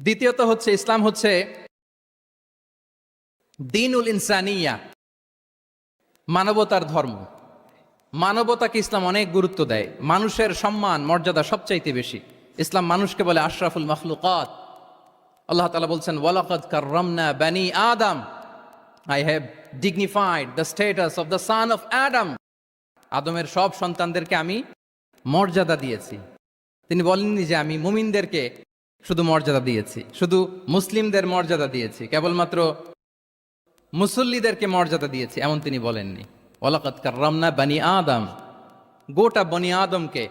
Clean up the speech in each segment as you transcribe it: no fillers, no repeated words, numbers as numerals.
দ্বিতীয়ত হচ্ছে ইসলাম হচ্ছে দ্বীনুল ইনসানিয়া, মানবতার ধর্ম। মানবতাকে ইসলাম অনেক গুরুত্ব দেয়। মানুষের সম্মান মর্যাদা সবচাইতে বেশি। ইসলাম মানুষকে বলে আশরাফুল মখলুকাত। আল্লাহ তাআলা বলছেন ওয়ালাকাদ কাররামনা বানি আদম, I have dignified the status of the son of Adam. আদমের সব সন্তানদেরকে আমি মর্যাদা দিয়েছি। তিনি বলেননি যে আমি মুমিনদেরকে শুধু মর্যাদা দিয়েছি, শুধু মুসলিমদের মর্যাদা দিয়েছি, কেবলমাত্র মুসল্লিদেরকে মর্যাদা দিয়েছি, এমন তিনি বলেননি। ওয়ালাকাদ কাররামনা বানি আদম, গোটা বনি আদমকে,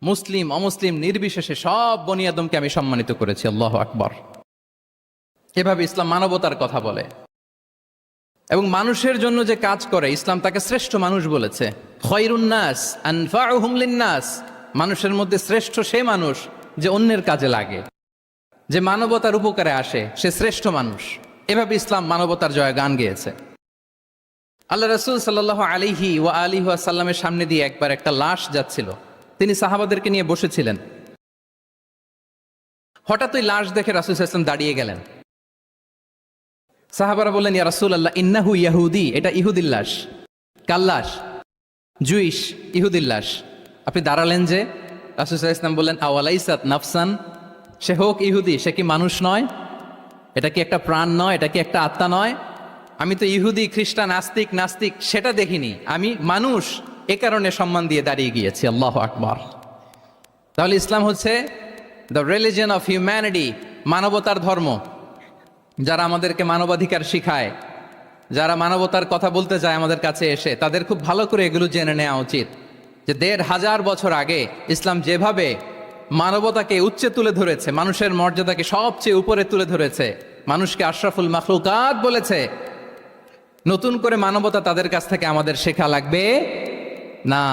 মুসলিম অমুসলিম নির্বিশেষে সব বনি আদমকে আমি সম্মানিত করেছি। আল্লাহু আকবার। এভাবে ইসলাম মানবতার কথা বলে এবং মানুষের জন্য যে কাজ করে ইসলাম তাকে শ্রেষ্ঠ মানুষ বলেছে। খায়রুন নাস আনফাউহুম লিন-নাস, মানুষের মধ্যে শ্রেষ্ঠ সে মানুষ যে অন্যের কাজে লাগে, যে মানবতার উপকারে আসে, সে শ্রেষ্ঠ মানুষ। এভাবে ইসলাম মানবতার জয়গান গেয়েছে। আল্লাহ রাসূল সাল্লাল্লাহু আলাইহি ওয়া আলিহি ওয়াসাল্লামের সামনে দিয়ে একবার একটা লাশ যাচ্ছিল। তিনি সাহাবাদেরকে নিয়ে বসেছিলেন। হঠাৎ ওই লাশ দেখে রাসূল সাল্লাল্লাহু আলাইহি ওয়াসাল্লাম দাঁড়িয়ে গেলেন। সাহাবারা বললেন, ইয়া রাসূলুল্লাহ ইন্নাহু ইয়াহুদি, এটা ইহুদির লাশ। কার লাশ? জুইশ ইহুদির লাশ। আপনি দাঁড়ালেন যে? রাসূল সাল্লাল্লাহু আলাইহি ওয়াসাল্লাম বললেন, আওয়ালাইসাত নাফসান, সে হোক ইহুদি, সে কি মানুষ নয়? এটা কি একটা প্রাণ নয়? এটা কি একটা আত্মা নয়? আমি তো ইহুদি, খ্রিস্টান, নাস্তিক সেটা দেখিনি, আমি মানুষ, এ কারণে সম্মান দিয়ে দাঁড়িয়ে গিয়েছি। আল্লাহু আকবার। তাহলে ইসলাম হচ্ছে দ্য রিলিজিয়ন অফ হিউম্যানিটি, মানবতার ধর্ম। যারা আমাদেরকে মানবাধিকার শিখায়, যারা মানবতার কথা বলতে চায় আমাদের কাছে এসে, তাদের খুব ভালো করে এগুলো জেনে নেওয়া উচিত যে ১৫০০ বছর আগে ইসলাম যেভাবে মানবতাকে উচ্চে তুলে ধরেছে, মানুষের মর্যাদাকে সবচেয়ে উপরে তুলে ধরেছে, মানুষকে আশরাফুল মাখলুকাত বলেছে, নতুন করে মানবতা তাদের কাছ থেকে আমাদের শেখা লাগবে না।